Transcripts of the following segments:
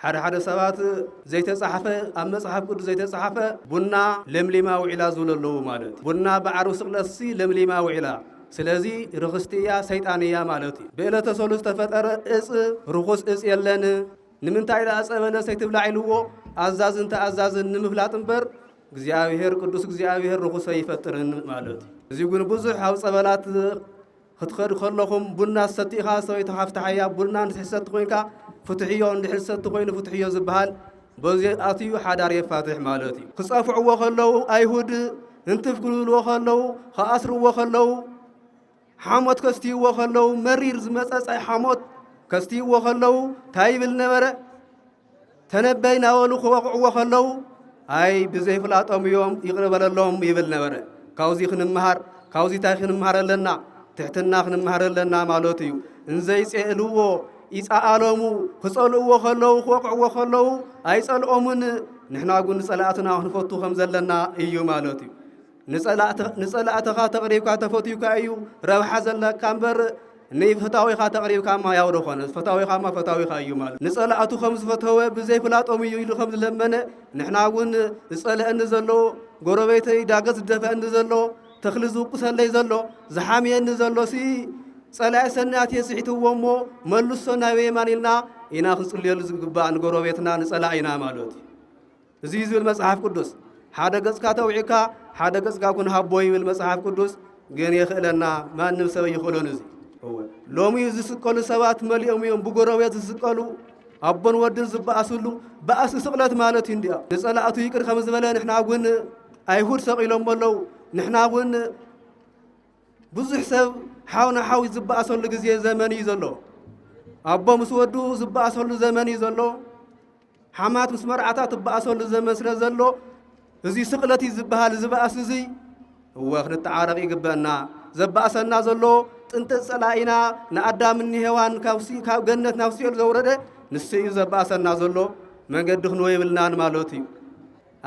ሓደ ሰባት ዘይተጻሕፈ ኣብ መጽሓፍ ቅዱስ ዘይተጻሕፈ ቡና ለምሊማ ውዒላ ዝብለለዉ ማለት ቡና በዓሩ ስቕለሲ ለምሊማ ውዒላ ስለዚ ርኽስትያ ሰይጣንያ ማለት እዩ ብዕለተ ሰሉስ ተፈጠረ እጽ ርኹስ እጽ የለን ንምንታይ ኢላ ኣጸበለ ሰይትብላዒልዎ ኣዛዝን ተኣዛዝን ንምፍላጥ እምበር እግዚአብሔር ቅዱስ እግዚአብሔር ርኹሰ ይፈጥርን ማለት እዚ ግን ብዙሕ ኣብ ጸበላት ክትኸድ ከለኹም ቡና ሰቲኻ ሰበይቱ ሃፍታሕያ ቡና ንትሕሰት ኮይንካ ፍትሕዮ እንድሕሰት ኮይኑ ፍትሕዮ ዝበሃል በዚ ኣትዩ ሓዳር የፋትሕ ማለት እዩ ክጸፍዕዎ ከለዉ ኣይሁድ እንትፍክልዎ ከለዉ ከኣስርዎ ከለዉ ሓሞት ከስትይዎ ከለዉ መሪር ዝመጸጸይ ሓሞት ከስትይዎ ከለዉ እንታይ ይብል ነበረ ተነበይ ናበሉ ክወቕዕዎ ከለዉ ኣይ ብዘይፍላጦም እዮም ይቕር በለሎም ይብል ነበረ ካብዚ ክንምሃር ካብዚ እንታይ ክንምሃር ኣለና ትሕትና ክንምሃር ኣለና ማለት እዩ እንዘይጽዕልዎ ይጻኣሎሙ ክጸልእዎ ከለዉ ክወቕዕዎ ከለዉ ኣይጸልኦምን ንሕና ግን ንጸላእትና ክንፈቱ ከም ዘለና እዩ ማለት እዩ ንጸላእትኻ ተቕሪብካ ተፈትዩካ እዩ ረብሓ ዘለካ እምበር ንፍታዊኻ ተቕሪብካ ማ ያው ደኾነ ፈታዊኻ ማ ፈታዊኻ እዩ ማለት ንጸላእቱ ከም ዝፈተወ ብዘይፍላጦም እዩ ኢሉ ከም ዝለመነ ንሕና እውን ዝጸልአኒ ዘሎ ጎረቤተይ ዳገት ዝደፍአኒ ዘሎ ተኽሊ ዝውቅሰለይ ዘሎ ዝሓምየኒ ዘሎሲ ጸላኢ ሰናት የስሒትዎ እሞ መልሶ ናብ የማን ኢልና ኢና ክንጽልየሉ ዝግባእ ንጎረቤትና ንጸላኢና ማለት እዩ እዚ ዝብል መጽሓፍ ቅዱስ ሓደ ገጽካ ተውዒካ ሓደ ገጽካ ኩንሃቦ ይብል መጽሓፍ ቅዱስ ግን የኽእለና ማንም ሰብ ይኽእሎን እዚ ሎሚ ዝስቀሉ ሰባት መሊኦም እዮም ብጎረቤት ዝስቀሉ ኣቦን ወድን ዝበኣስሉ በኣስ ስቕለት ማለት እዩ እንዲያ ንጸላእቱ ይቅር ከም ዝበለ ንሕና እውን ኣይሁድ ሰቒሎም ኣለዉ ንሕና እውን ብዙሕ ሰብ ሓውና ሓዊ ዝበኣሰሉ ግዜ ዘመን እዩ ዘሎ ኣቦ ምስ ወዱ ዝበኣሰሉ ዘመን እዩ ዘሎ ሓማት ምስ መርዓታ ትበኣሰሉ ዘመን ስለ ዘሎ እዚ ስቕለት እዩ ዝበሃል ዝበኣስ እዚ እወ ክንተዓረቕ ይግበአና ዘበኣሰና ዘሎ ጥንቲ ጸላኢና ንኣዳምን ሔዋን ካብ ገነት ናብ ሲኦል ዘውረደ ንሱ እዩ ዘበኣሰና ዘሎ መንገዲ ክንወ ይብልናን ማለት እዩ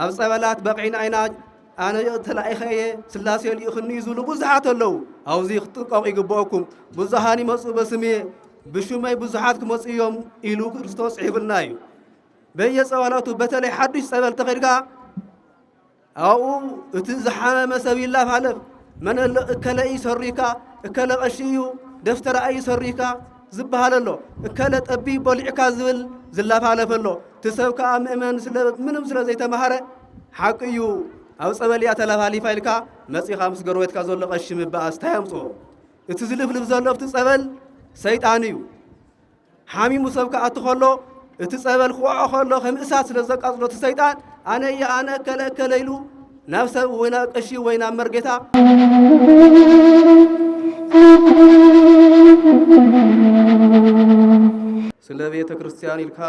ኣብ ጸበላት በቂዕና ኢና ኣነ ተላኢኸየ ስላሴ ልኢኽኒ ዝብሉ ብዙሓት ኣለዉ ኣብዙ ክትጥንቀቑ ይግብአኩም ብዙሓን ይመፁ በስምየ ብሹመይ ብዙሓት ክመፁ እዮም ኢሉ ክርስቶስ ሒብልና እዩ በየጸበላቱ በተለይ ሓዱሽ ጸበል ተኸድካ ኣብኡ እቲ ዝሓመመ ሰብ ይላፋለፍ መነ እከለኢ ሰሪካ እከለ ቐሺ እዩ ደፍተራእዩ ሰሪካ ዝበሃል ኣሎ እከለ ጠቢ በሊዕካ ዝብል ዝላፋለፍ ኣሎ ትሰብ ከዓ ምእመን ምንም ስለ ዘይተማሃረ ሓቂ እዩ ኣብ ጸበልያ ተላፋሊፋ ኢልካ መጺኻ ምስ ጎረቤትካ ዘሎ ቐሺ ምበኣስ እንታይ ኣምጽኦ እቲ ዝልፍልፍ ዘሎ ኣብቲ ጸበል ሰይጣን እዩ ሓሚሙ ሰብ ከዓ እትኸሎ እቲ ጸበል ክወዖ ከሎ ከም እሳት ስለ ዘቃጽሎ እቲ ሰይጣን ኣነየ ኣነ እከለ ኢሉ ናብ ሰብ ወይ ናብ ቀሺ ወይ ናብ መርጌታ ስለ ቤተ ክርስቲያን ኢልካ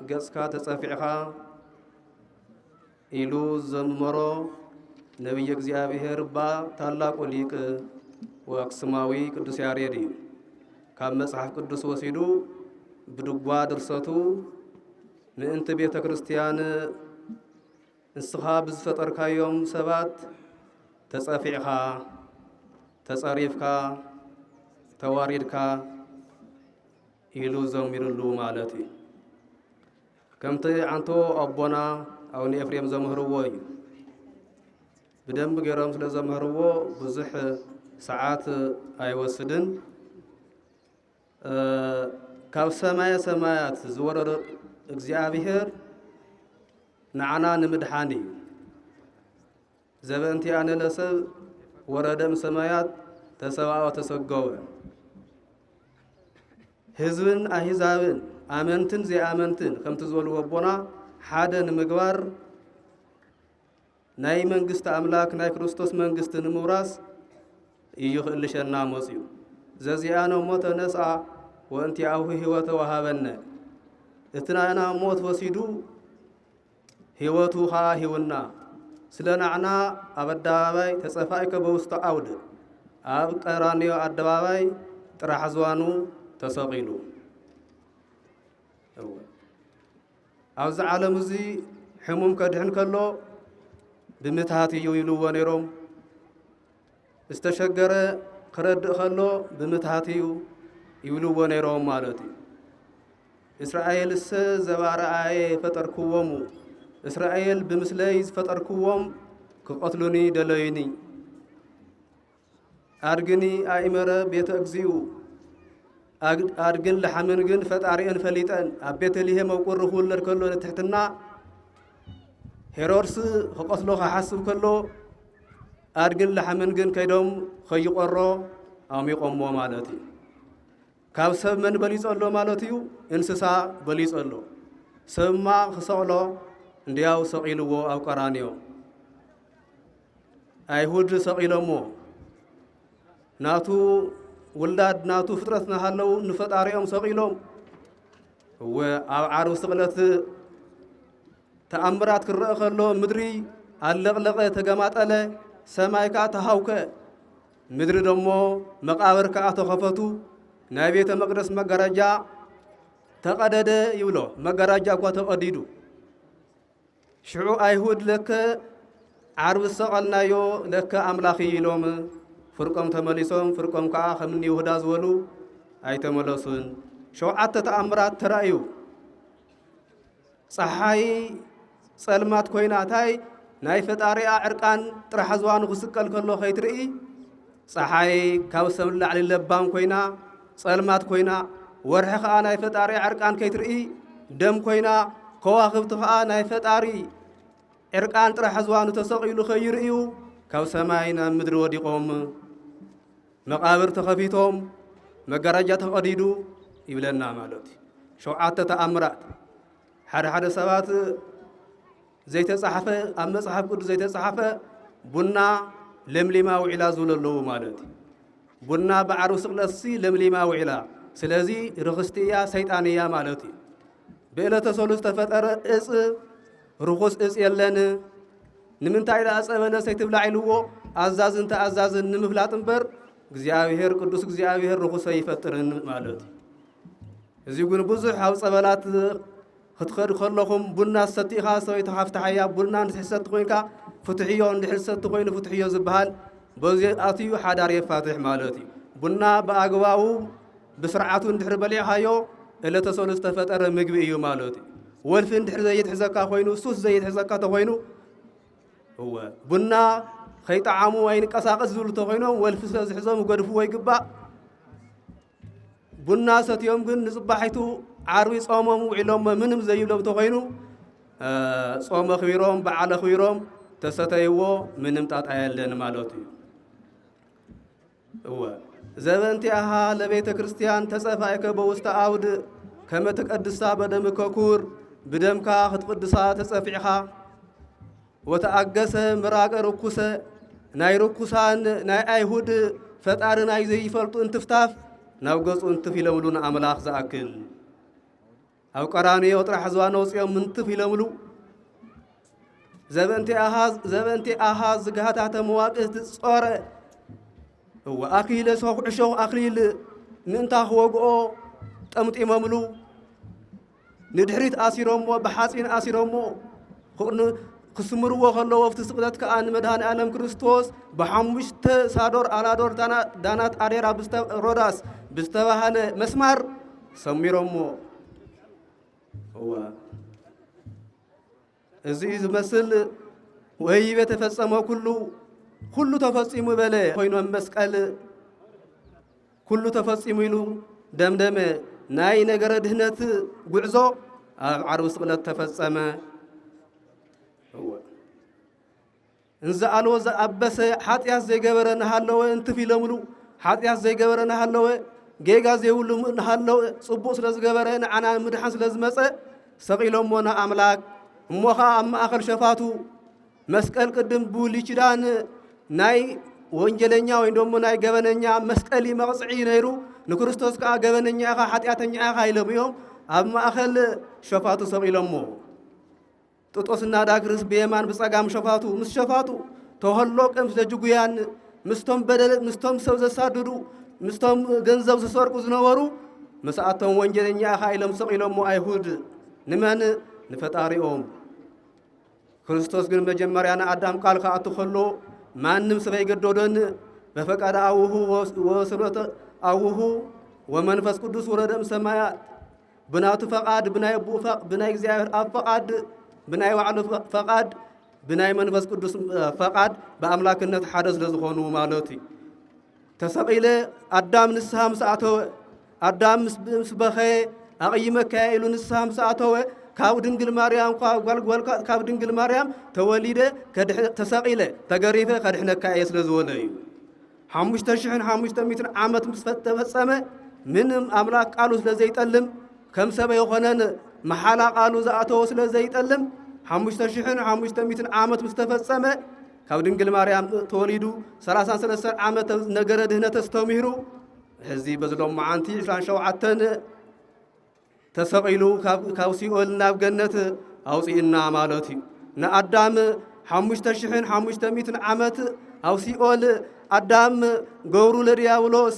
ገጽካ ተጸፊዕኻ ኢሉ ዘመሮ ነቢየ እግዚአብሔር እባ ታላቁ ሊቅ ወአክሱማዊ ቅዱስ ያሬድ እዩ ካብ መጽሓፍ ቅዱስ ወሲዱ ብድጓ ድርሰቱ ምእንቲ ቤተ ክርስቲያን እንስኻ ብዝፈጠርካዮም ሰባት ተጸፊዕኻ ተጸሪፍካ ተዋሪድካ ኢሉ ዘሚሩሉ ማለት እዩ ከምቲ ዓንቶ ኣቦና ኣቡነ ኤፍሬም ዘምህርዎ እዩ ብደንብ ገይሮም ስለ ዘምህርዎ ብዙሕ ሰዓት ኣይወስድን ካብ ሰማየ ሰማያት ዝወረደ እግዚአብሔር ንዓና ንምድሓን እዩ ዘበእንቲኣነ ለሰብ ወረደም ሰማያት ተሰብኣወ ተሰገወ ህዝብን ኣሕዛብን ኣመንትን ዘይኣመንትን ከምቲ ዝበልዎ ኣቦና ሓደ ንምግባር ናይ መንግስቲ ኣምላክ ናይ ክርስቶስ መንግስቲ ንምውራስ እዩ ክእልሸና መጽኡ ዘዚኣነ እሞ ተነስኣ ወእንቲኣሁ ህይወተ ወሃበነ እቲ ናና ሞት ወሲዱ ህይወቱ ኸዓ ሂውና ስለ ናዕና ኣብ ኣደባባይ ተጸፋኢከ በውስተ ኣውድ ኣብ ቀራንዮ ኣደባባይ ጥራሕ ዝዋኑ ተሰቒሉ ኣብዚ ዓለም እዚ ሕሙም ከድሕን ከሎ ብምትሃት እዩ ይልዎ ነይሮም ዝተሸገረ ክረድእ ከሎ ብምትሃት እዩ ይብልዎ ነይሮም ማለት እዩ እስራኤል ዘባርአየ ፈጠርክዎሙ እስራኤል ብምስለይ ዝፈጠርክዎም ክቆትሉኒ ደለዩኒ አድግኒ አእመረ ቤተ እግዚኡ አድግን ለሐምን ግን ፈጣሪን ፈሊጠን ኣብ ቤተልሔም መቁር ሁለር ከሎ ትሕትና ሄሮድስ ክቆትሎ ክሓስብ ከሎ አድግን ለሐምን ግን ከይዶም ከይቆሮ ኣሚቆሞ ማለት እዩ ካብ ሰብ መን በሊጸሎ ማለት እዩ እንስሳ በሊጸሎ ሰብማ ክሰቕሎ እንዲያው ሰቂልዎ ኣብ ቀራንዮ አይሁድ ሰቂሎሞ ናቱ ውላድ ናቱ ፍጥረት ናሃለው ንፈጣሪኦም ሰቂሎም ወአብ ዓርብ ስቕለት ተአምራት ክረአ ከሎ ምድሪ አለቕለቐ ተገማጠለ ሰማይካ ተሃውከ ምድሪ ደሞ መቃብር ከዓ ተኸፈቱ ናይ ቤተ መቅደስ መጋረጃ ተቀደደ ይብሎ መጋረጃ እኳ ተቀዲዱ ሽዑ አይሁድ ለከ ዓርብ ሰቐልናዮ ለከ አምላኺ ኢሎም ፍርቆም ተመሊሶም ፍርቆም ከዓ ከምኒ ይሁዳ ዝበሉ ኣይተመለሱን ሸውዓተ ተአምራት ተራእዩ ፀሓይ ጸልማት ኮይናታይ ናይ ፈጣሪኣ ዕርቃን ጥራሕ ዝዋኑ ክስቀል ከሎ ከይትርኢ ፀሓይ ካብ ሰብ ላዕሊ ለባም ኮይና ጸልማት ኮይና ወርሒ ከዓ ናይ ፈጣሪ ዕርቃን ከይትርኢ ደም ኮይና ከዋኽብቲ ከዓ ናይ ፈጣሪ ዕርቃን ጥራሕ ዝዋኑ ተሰቂሉ ከይርእዩ ካብ ሰማይ ናብ ምድሪ ወዲቆም መቃብር ተኸፊቶም መጋረጃ ተቀዲዱ ይብለና ማለት እዩ ሸውዓተ ተአምራት ሓደ ሰባት ዘይተጻሕፈ ኣብ መጽሓፍ ቅዱስ ዘይተጻሕፈ ቡና ለምሊማ ውዒላ ዝብለለዉ ማለት እዩ ቡና በዓርብ ስቕለሲ ለምሊማ ውዒላ ስለዚ ርክስትያ ሰይጣንያ ማለት እዩ ብዕለተ ሰሉስ ተፈጠረ እጽ ርኩስ እጽ የለን ንምንታይ ዳ ጸበለ ሰይትብላ ኢልዎ ኣዛዝን ተኣዛዝን ንምፍላጥ እምበር እግዚአብሔር ቅዱስ እግዚአብሔር ርኩሰ ይፈጥርን ማለት እዩ እዚ ግን ብዙሕ ኣብ ጸበላት ክትኸድ ከለኹም ቡና ሰቲኻ ሰበይታ ሃፍታሕያ ቡና ንትሕሰቲ ኮይንካ ፍትሕዮ እንድሕሰቲ ኮይኑ ፍትሕዮ ዝበሃል በዚ ኣትዩ ሓዳር የፋትሕ ማለት እዩ ቡና ብኣግባቡ ብስርዓቱ እንድሕር በሊዕኻዮ ዕለተ ሰሉስ ተፈጠረ ምግቢ እዩ ማለት እዩ ወልፊ እንድሕር ዘይትሕዘካ ኮይኑ ሱስ ዘይትሕዘካ ተኮይኑ ቡና ከይጣዓሙ ኣይንቀሳቀስ ዝብሉ ተኮይኖም ወልፊ ስለዝሕዞም ገድፍዎ ይግባእ ቡና ሰትዮም ግን ንጽባሒቱ ዓርቢ ጾሞም ውዒሎም ምንም ዘይብሎም ተኮይኑ ጾመ ኽቢሮም በዓለ ኽቢሮም ተሰተይዎ ምንም ጣጣ የለን ማለት እዩ ዘበንቲኣሃ ለቤተ ክርስቲያን ተጸፋእከ በውስተ አውድ ከመ ተቀድሳ በደምከ ኩር ብደምካ ክትቅድሳ ተጸፊዕኻ ወተኣገሰ ምራቀ ርኩሰ ናይ ርኩሳን ናይ አይሁድ ፈጣሪ ናይ ዘይፈልጡ እንትፍታፍ ናብ ገጹ እንትፍ ኢለምሉ ንኣምላኽ ዝኣክል ኣብ ቀራንዮ ጥራሕ ዝዋነ ወፂኦም እንትፍ ኢለምሉ ዘበንቲ ኣሃ ዝጋህታተ መዋቅህ ትጾረ ኣክሊለ ሰኩዕሾ ኣክሊል ምእንታ ክወግኦ ጠምጢመምሉ ንድሕሪት ኣሲሮሞ ብሓፂን ኣሲሮሞ ክስምርዎ ከለዎ ኣብቲ ስቕለት ከዓ ንመድሃኒ ዓለም ክርስቶስ ብሓሙሽተ ሳዶር ኣላዶር ዳናት ኣዴራ ሮዳስ ብዝተባሃለ መስማር ሰሚሮሞ እዚ ዝመስል ወይቤ ተፈጸመ ኩሉ ተፈጺሙ በለ ኮይኖም መስቀል ኩሉ ተፈጺሙ ኢሉ ደምደመ ናይ ነገረ ድህነት ጉዕዞ ኣብ ዓርብ ስቕለት ተፈጸመ እንዘ ኣልዎ ዝኣበሰ ሓጢኣት ዘይገበረ ናሃለወ እንትፍ ኢሎምሉ ሓጢኣት ዘይገበረ ናሃለወ ጌጋ ዘይብሉ ናሃለወ ጽቡቕ ስለ ዝገበረ ንዓና ምድሓን ስለ ዝመፀ ሰቂሎሞ ንኣምላክ እሞኻ ኣብ ማእኸል ሸፋቱ መስቀል ቅድም ብሉይ ኪዳን ናይ ወንጀለኛ ወይ ደሞ ናይ ገበነኛ መስቀሊ መቕጽዒ ነይሩ ንክርስቶስ ከዓ ገበነኛ ኢኻ ሓጢኣተኛ ኢኻ ኢሎም እዮም ኣብ ማእኸል ሸፋቱ ሰቂሎሞ ጥጦስና ዳግርስ ብየማን ብጸጋም ሸፋቱ ምስ ሸፋቱ ተወህሎ ቀም ስለ ጅጉያን ምስቶም ሰብ ዘሳድዱ ምስቶም ገንዘብ ዝሰርቁ ዝነበሩ مسأتهم وانجلين يا خايلم سقيلهم أيهود نمن نفتاريهم ክርስቶስ ግን መጀመሪያ አዳም ቃል ካአትኸሎ ማንም ሰበይ ገዶደን በፈቃደ አውሁ ወስሮተ አውሁ ወመንፈስ ቅዱስ ወረደም ሰማያት بنات فقاد بناي أبو بناي እግዚአብሔር أب فقاد بناي وعلى فقاد بناي منفس قدس فقاد بأملاكነት حدث لزخونو مالتي تسقيله أدام نسهم ساعته أدام مسبخه أقيمك كائلو نسهم ساعته كاب دنجل مريم كاب دنجل مريم توليده تسقيله تقريبه قد كايس لزولي حمش تشحن حمش تميتن عامت مسفت فصمه منم أملاك قالوا سلازي يتألم كم سبا يخونن محالا قالوا زاتو سلازي يتألم حمش تشحن حمش تميتن عامت مستفصمه كاب دنجل مريم توليدو 33 عامت نجر دهنه تستمهرو هزي بزلوم معنتي عشان شوعتن تسقيلو كاوسيول ناب جنة أوصينا مالتي نأدام حمش تشحن حمش تميتن عامت أوصيول أدام غورو لدياولوس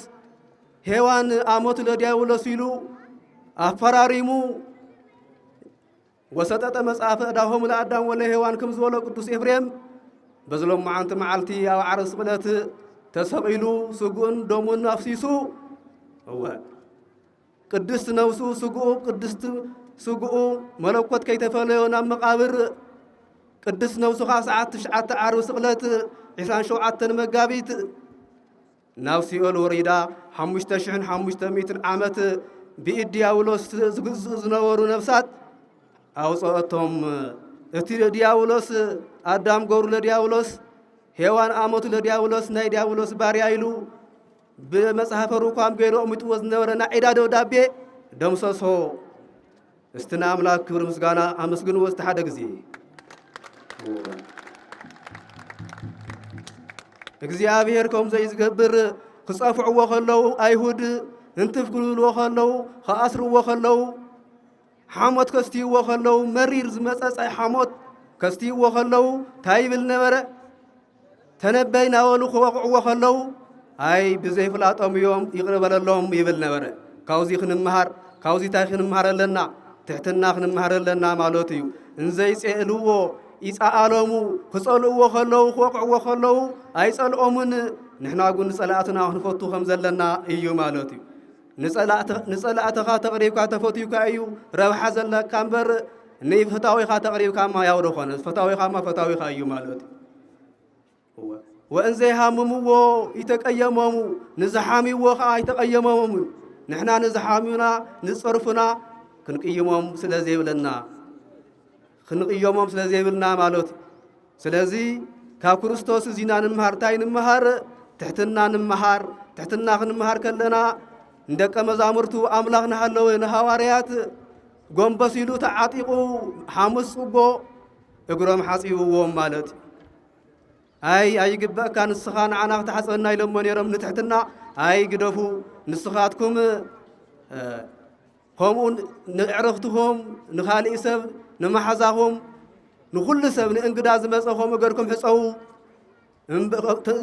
هوان آموت لدياولوس يلو أفراريمو وسطت مسافة داهم لأدام ولا هوان كمز ولا قدوس إفريم بزلوم معنت معلتي أو عرس قلت تسقيلو سجون دومون نفسيسو هو قدست نوسو سقو قدست سقو ملوكت كي تفليونا مقابر قدست نوسو خاصعات تشعات عروس قلت عشان شوعات مقابيت ناوسي الوريدا حمش تشحن حمش تميتن عامت بإدياولوس زنورو نفسات أو صوتهم اتي دياولوس آدم قورو لدياولوس هيوان آموت لدياولوس ناي دياولوس باريايلو بمصحف روكام غيرو متوز نورنا عدادو دابي دمسسو استنا املاك كبر مسغانا امسغن وسط حدا غزي እግዚአብሔር ከም ዘይዝገብር ክጻፍዕዎ ከለው አይሁድ እንትፍክልዎ ከለው ከአስርዎ ከለው ሓሞት ከስትይዎ ከለው መሪር ዝመጸጸይ ሓሞት ከስትይዎ ከለው ታይብል ነበረ ተነበይና ወሉ ክወቅዕዎ ከለው أي بزيف لا طميوم يقرب لهم يبل نبرة كاوزي خنمهار كاوزي تاي خنمهار لنا تحتنا خنمهار لنا مالوتيو إنزاي سألوه يسألومو خسألوه خلو خوقعوه خلو أي سألومن نحنا أقول نسألاتنا ونفوتو خمزة لنا إيو مالوتيو نسألات خا تقريب كا تفوتيو كأيو روح زل كامبر نيف فتاوي خا تقريب كما ياورو خانس فتاوي خا ما فتاوي خا أيو مالوتيو وإنزي هاممو يتقيممو نزحامي وخا يتقيممو نحنا نزحامينا نصرفنا كنقيمم سلازي بلنا كنقيمم سلازي بلنا مالوت سلازي كاب كريستوس زينا نمهار تاي نمهار تحتنا نمهار تحتنا نمهار كلنا ندق مزامرتو أملاخنا هلو نهواريات قوم بسيلو تعاطيقو حامس وبو اقرام حاسيبو مالوت أي جبّا كان السخان عناق تحصلنا إلى من يرم نتحتنا أي قدفوا نسخاتكم هم نعرفتهم نخالي سب نمحزهم نخل سب ننقداز مسهم أجركم حسوا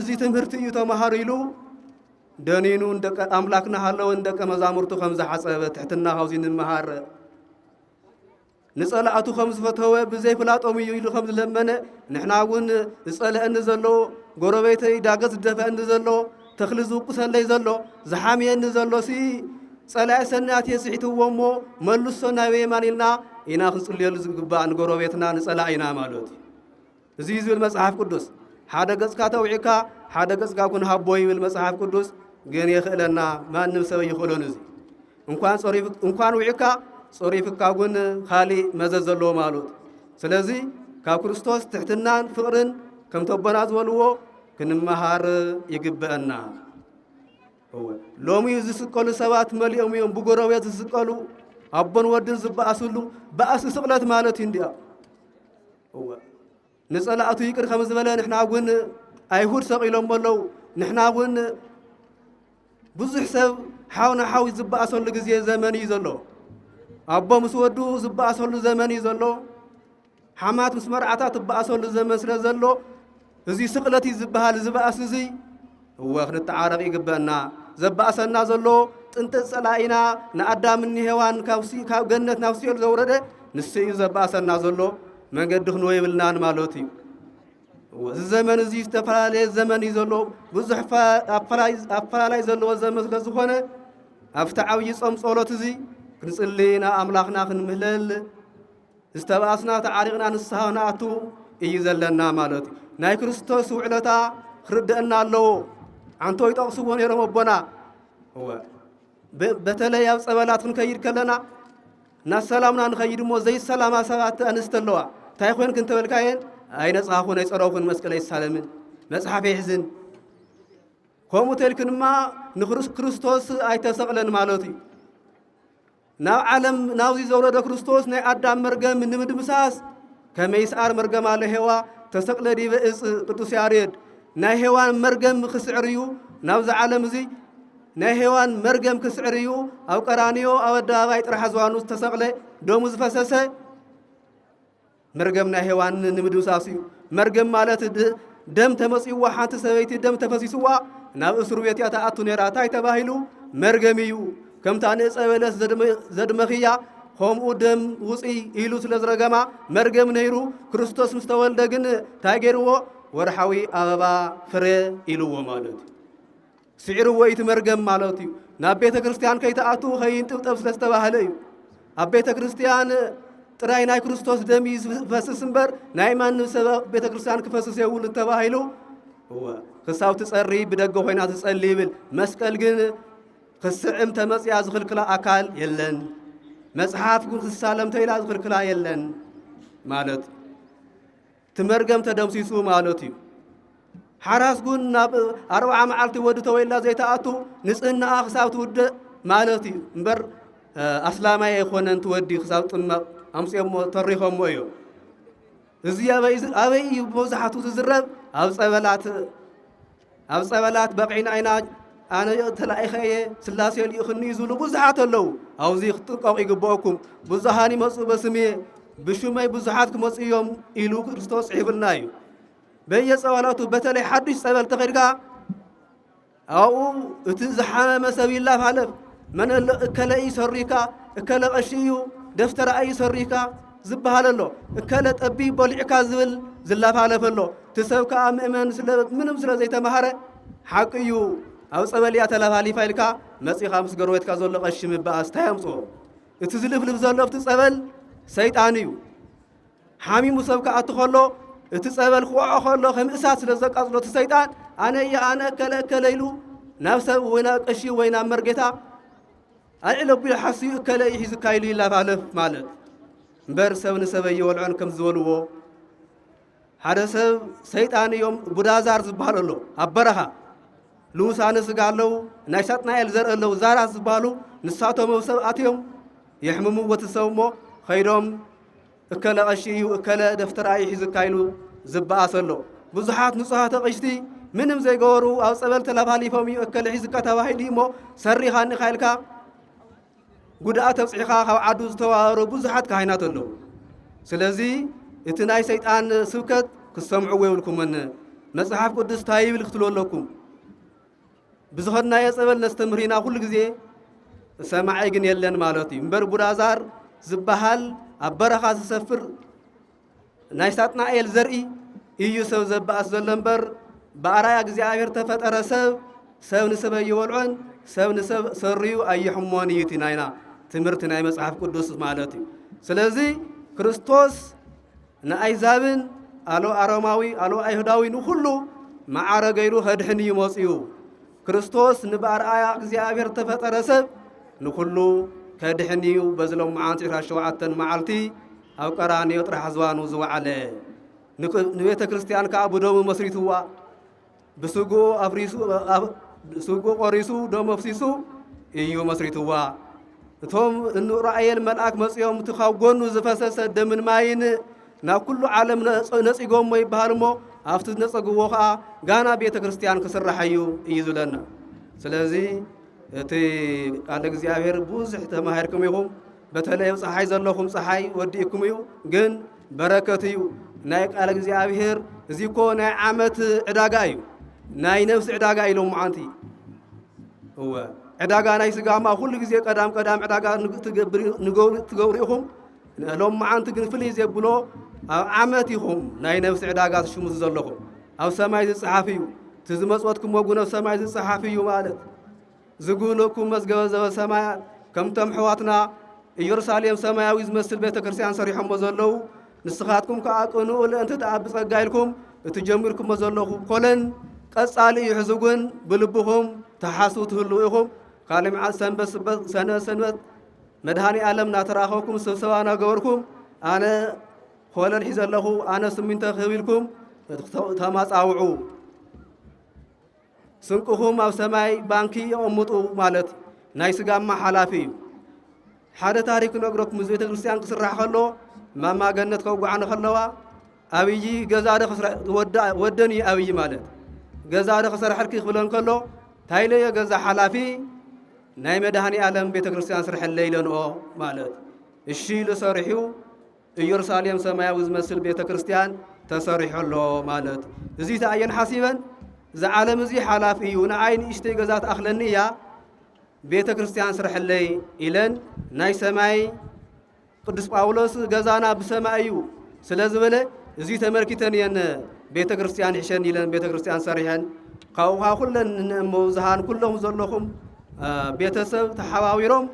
زيتم هرتيو تمهاريلو دانينو ندك أملاكنا هلا وندك مزامرتو خمسة حسب تحتنا هاوزين المهار نسأل أتو خمس فتوى بزيف لا طمي يلو خمس لمنة نحنا عون نسأل أن زلوا قربيتي داقت الدفع أن زلوا تخلصوا قصة اللي زلوا زحامي أن زلوا سي سأل سنات يسحتوا ومو ملوا السنة ويمانينا إنا خص اللي يلزق عن قربيتنا نسأل عنا مالوتي زيزو المصحف قدس هذا قص كاتوعيكا هذا قص كون هبوي بالمصحف قدس جن يخلنا ما نمسوي يخلون زي إن كان وعيكا صريف كاغون خالي مززلو مالوت سلازي كاب كريستوس تحتنا فقرن كم تبنا زولو كنمهار يقبأنا هو لومي يزسقلو سبات مليون يوم بقروية يزسقلو أبن ودن زبأسلو بأس سقلت مالوت هنديا هو نسأل أتو يكر خمس بلا نحنا عون أيهود سقيلهم ملو نحنا عون بزح سب حاونا حاوي زبأسلو لجزية زماني يزلو أبا مسودو زبأسلو زماني يزلو حمات مسمر عطات بأسلو زمان سلزلو زي سقلتي زبها لزبأس زي هو أخذ التعارف يقبلنا زبأسنا زلو انت سلاينا نقدام النهوان كاوسي كاو جنة ناوسي الزوردة نسي زبأسنا زلو ما قد دخنوا يبلنا مالوتي الزمن زي استفرالي الزمن يزلو بزحفة أفلاي زلو الزمن سلزخونة أفتعو يصم صولت زي ክንጽልይና ኣምላኽና ክንምህለል ዝተባኣስና ተዓሪቕና ንስሓና ኣቱ እዩ ዘለና ማለት እዩ ናይ ክርስቶስ ውዕለታ ክርድአና ኣለዎ አንቶ ይጠቕስዎ ነይሮም ኣቦና በተለይ ኣብ ጸበላት ክንከይድ ከለና ናሰላምና ንኸይድ ሞ ዘይሰላማ ሰባት ኣንስት ኣለዋ እንታይ ኮይንክ እንተበልካየን ኣይነጽሓኹን ኣይጸረኹን መስቀል ኣይሳለምን መጽሓፍ ይሕዝን ከምኡ ተልክን ድማ ንክርስቶስ ኣይተሰቕለን ማለት እዩ ናብ ዓለም ናብዚ ዘውረደ ክርስቶስ ናይ ኣዳም መርገም ንምድምሳስ ከመይ ሰዓር መርገም ኣለ ሄዋ ተሰቕለ ዲበ እጽ ቅዱስ ያሬድ ናይ ሄዋን መርገም ክስዕር እዩ ናብዚ ዓለም እዚ ናይ ሄዋን መርገም ክስዕር እዩ ኣብ ቀራንዮ ኣብ ኣደባባይ ጥራሕ ዝዋኑ ዝተሰቕለ ደሙ ዝፈሰሰ መርገም ናይ ሄዋን ንምድምሳስ እዩ መርገም ማለት ደም ተመጽይዋ ሓንቲ ሰበይቲ ደም ተፈሲስዋ ናብ እስሩ ቤት እያ ተኣቱ ነይራ እንታይ ተባሂሉ መርገም እዩ ከምታ ንዕፀ በለስ ዘድመኽያ ከምኡ ደም ውፂ ኢሉ ስለ ዝረገማ መርገም ነይሩ ክርስቶስ ምስ ተወልደ ግን እንታይ ገይርዎ ወርሓዊ ኣበባ ፍረ ኢልዎ ማለት እዩ ስዒርዎ እቲ መርገም ማለት እዩ ናብ ቤተ ክርስቲያን ከይተኣቱ ኸይንጥብጠብ ስለ ዝተባህለ እዩ ኣብ ቤተ ክርስቲያን ጥራይ ናይ ክርስቶስ ደም ዝፈስስ እምበር ናይ ማንም ሰብ ቤተ ክርስቲያን ክፈስስ የብሉ ተባሂሉ ክሳብ ትጸሪ ብደገ ኮይና ትጸሊ ይብል መስቀል ግን ክስዕም ተመጽያ ዝኽልክላ ኣካል የለን መጽሓፍ ግን ክሳለም ተኢላ ዝኽልክላ የለን ማለት ትመርገም ተደምሲሱ ማለት እዩ ሓራስ ግን ናብ 40 መዓልቲ ወዲ ተወይላ ዘይተኣቱ ንጽህናኣ ክሳብ ትውድእ ማለት እዩ እምበር ኣስላማይ ኣይኮነን ትወዲ ክሳብ ጥመቕ ኣምጽኦሞ ተሪኾሞ እዩ እዚ ኣበይ እዩ ብመብዛሕቱ ዝዝረብ ኣብ ጸበላት በቂዕና ኢና ኣነ ተላኢኸየ ስላሴ ልኢኽኒ ዝብሉ ብዙሓት ኣለዉ ኣብዚ ክትጥቀቑ ይግብአኩም ብዙሓን ይመፁ በስሜ ብሹመይ ብዙሓት ክመፁ እዮም ኢሉ ክርስቶስ ጽሒፍልና እዩ በየጸበላቱ በተለይ ሓዱሽ ጸበል ተኸድካ ኣብኡ እቲ ዝሓመመ ሰብ ይላፋለፍ መነ እከለ እዩ ሰሪካ እከለ ቀሺ እዩ ደፍተራ እዩ ሰሪካ ዝበሃል ኣሎ እከለ ጠቢ በሊዕካ ዝብል ዝላፋለፍ ኣሎ እቲ ሰብ ከዓ ምእመን ምንም ስለ ዘይተማሃረ ሓቂ እዩ ኣብ ጸበል እያ ተላፋሊፋ ኢልካ መጺኻ ምስ ገርቤትካ ዘሎ ቀሺ ምበኣስ እንታይ ኣምጽኦ እቲ ዝልፍልፍ ዘሎ ኣብቲ ጸበል ሰይጣን እዩ ሓሚሙ ሰብ ከኣቱ ከሎ እቲ ጸበል ክወዖ ከሎ ከም እሳት ስለ ዘቃጽሎ እቲ ሰይጣን ኣነ እከለ ኢሉ ናብ ሰብ ወይ ናብ ቀሺ ወይ ናብ መርጌታ ኣልዕሎ ኣቢሉ ሓሲዩ እከለ እዩ ሒዝካ ኢሉ ይላፋለፍ ማለት እምበር ሰብ ንሰብ የወልዖን ከም ዝበልዎ ሓደ ሰብ ሰይጣን እዮም ቡዳዛር ዝበሃል ኣሎ ኣብ በረኻ ልውሳነ ስጋ ኣለዉ ናይ ሳጥናኤል ዘርኢ ኣለዉ ዛራት ዝበሃሉ ንሳቶም ኣብ ሰብ ኣትዮም የሕምምዎ እቲ ሰብ እሞ ኸይዶም እከለ ቀሺ እዩ እከለ ደፍተራ እዩ ሒዝካ ኢሉ ዝበኣስ ኣሎ ብዙሓት ንጹሃት ኣቐሽቲ ምንም ዘይገበሩ ኣብ ጸበል ተላፋሊፎም እዩ እከለ ሒዝካ ተባሂሉ እሞ ሰሪኻኒ ኢልካ ጉድኣት ተብፅሒኻ ካብ ዓዱ ዝተዋሃሩ ብዙሓት ካህናት ኣለዉ ስለዚ እቲ ናይ ሰይጣን ስብከት ክሰምዑዎ የብልኩምን መጽሓፍ ቅዱስ እንታይ ይብል ክትብሉ ኣለኩም ብዝኸድናዮ ጸበል ነስተምህሪና ኩሉ ግዜ ሰማዓይ ግን የለን ማለት እዩ እምበር ቡዳዛር ዝበሃል ኣብ በረኻ ዝሰፍር ናይ ሳጥናኤል ዘርኢ እዩ ሰብ ዘበኣስ ዘሎ እምበር ብኣርኣያ እግዚኣብሔር ተፈጠረ ሰብ ንሰብ ኣይበልዖን ሰብ ንሰብ ሰሪዩ ኣይሕሞን እዩ እቲ ናይና ትምህርቲ ናይ መጽሓፍ ቅዱስ ማለት እዩ ስለዚ ክርስቶስ ንኣይዛብን ኣሎ ኣሮማዊ ኣሎ ኣይሁዳዊ ንኩሉ ማዓረ ገይሩ ከድሕን እዩ መጽኡ ክርስቶስ ንብኣርኣያ እግዚኣብሔር ተፈጠረ ሰብ ንኩሉ ከድሕን እዩ በዝሎም መዓልቲ 27 መዓልቲ ኣብ ቀራንዮ ጥራሕ ዝዋኑ ዝወዓለ ንቤተ ክርስቲያን ከዓ ብደሙ መስሪትዋ ብስጉኡ ኣፍሪሱ ስጉኡ ቆሪሱ ደሙ ኣፍሲሱ እዩ መስሪትዋ እቶም እንራእየል መልአክ መጽኦም እቲ ካብ ጎኑ ዝፈሰሰ ደምን ማይን ናብ ኩሉ ዓለም ነጺጎሞ ይበሃል እሞ ኣብቲ ነጸግዎ ከዓ ጋና ቤተ ክርስቲያን ክስራሕ እዩ ዝብለና ስለዚ እቲ ቃል እግዚኣብሔር ብዙሕ ተማሂርኩም ኢኹም በተለይ ፀሓይ ዘለኹም ፀሓይ ወዲእኩም እዩ ግን በረከት እዩ ናይ ቃል እግዚኣብሔር እዚ እኮ ናይ ዓመት ዕዳጋ እዩ ናይ ነፍሲ ዕዳጋ ኢሎም ማዓንቲ ዕዳጋ ናይ ስጋማ ኩሉ ግዜ ቀዳም ዕዳጋ ትገብሩ ኢኹም ሎም ማዓንቲ ግን ፍልይ ዘብሎ ኣብ ዓመት ኢኹም ናይ ነፍሲ ዕዳጋ ትሽሙት ዘለኹም ኣብ ሰማይ ዝፅሓፍ እዩ ትዝመጽወትኩም ወጉን ኣብ ሰማይ ዝፅሓፍ እዩ ማለት ዝጉልኩም መዝገበ ዘበ ሰማያት ከምቶም ሕዋትና ኢየሩሳሌም ሰማያዊ ዝመስል ቤተ ክርስቲያን ሰሪሖም ዘለዉ ንስኻትኩም ከአቅኑ ለእንት ተአብ ጸጋይልኩም እትጀምርኩም ዘለኹ ኮለን ቀጻሊ ይሕዝጉን ብልብኹም ተሓሱ ትህሉ ኢኹም ካልእ መዓዝ ሰንበት መድኃኒ ዓለም ናተራኸብኩም ስብሰባ ናገበርኩም ኣነ ኮለን ሒዘለኹ ኣነ ስሚንቶ ክህብልኩም ተማጻውዑ ስንቅኹም ኣብ ሰማይ ባንኪ የቐምጡ ማለት ናይ ስጋማ ሓላፊ እዩ ሓደ ታሪክ ነግረኩም ቤተ ክርስቲያን ክስራሕ ከሎ ማማ ገነት ከጓዓነ ከለዋ ኣብይ ገዛደ ወደን ኣብይ ማለት ገዛደ ክሰርሐልኪ ክብለን ከሎ ታይለየ ገዛ ሓላፊ ናይ መድኃኒ ዓለም ቤተ ክርስቲያን ስርሐለይ ኢለንኦ ማለት እሺ ልሰርሑ ኢየሩሳሌም ሰማያዊ ዝመስል ቤተ ክርስቲያን ተሰሪሖሎ ማለት እዚ ተኣየን ሓሲበን ዝዓለም እዚ ሓላፊ እዩ ንዓይ ንእሽተይ ገዛ ተኣኽለኒ እያ ቤተ ክርስቲያን ስርሐለይ ኢለን ናይ ሰማይ ቅዱስ ጳውሎስ ገዛና ብሰማይ እዩ ስለ ዝበለ እዚ ተመልኪተን እየን ቤተ ክርስቲያን ሕሸን ኢለን ቤተ ክርስቲያን ሰሪሐን ካብኡኻ ኩለን ንእመውዝሃን ኩሎም ዘለኹም ቤተሰብ ተሓባቢሮም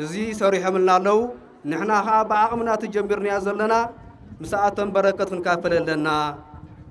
እዚ ሰሪሖምልና ኣለዉ ንሕና ኸዓ ብዓቕምና ትጀምርንያ ዘለና ምስኣቶም በረከት ክንካፈል ኣለና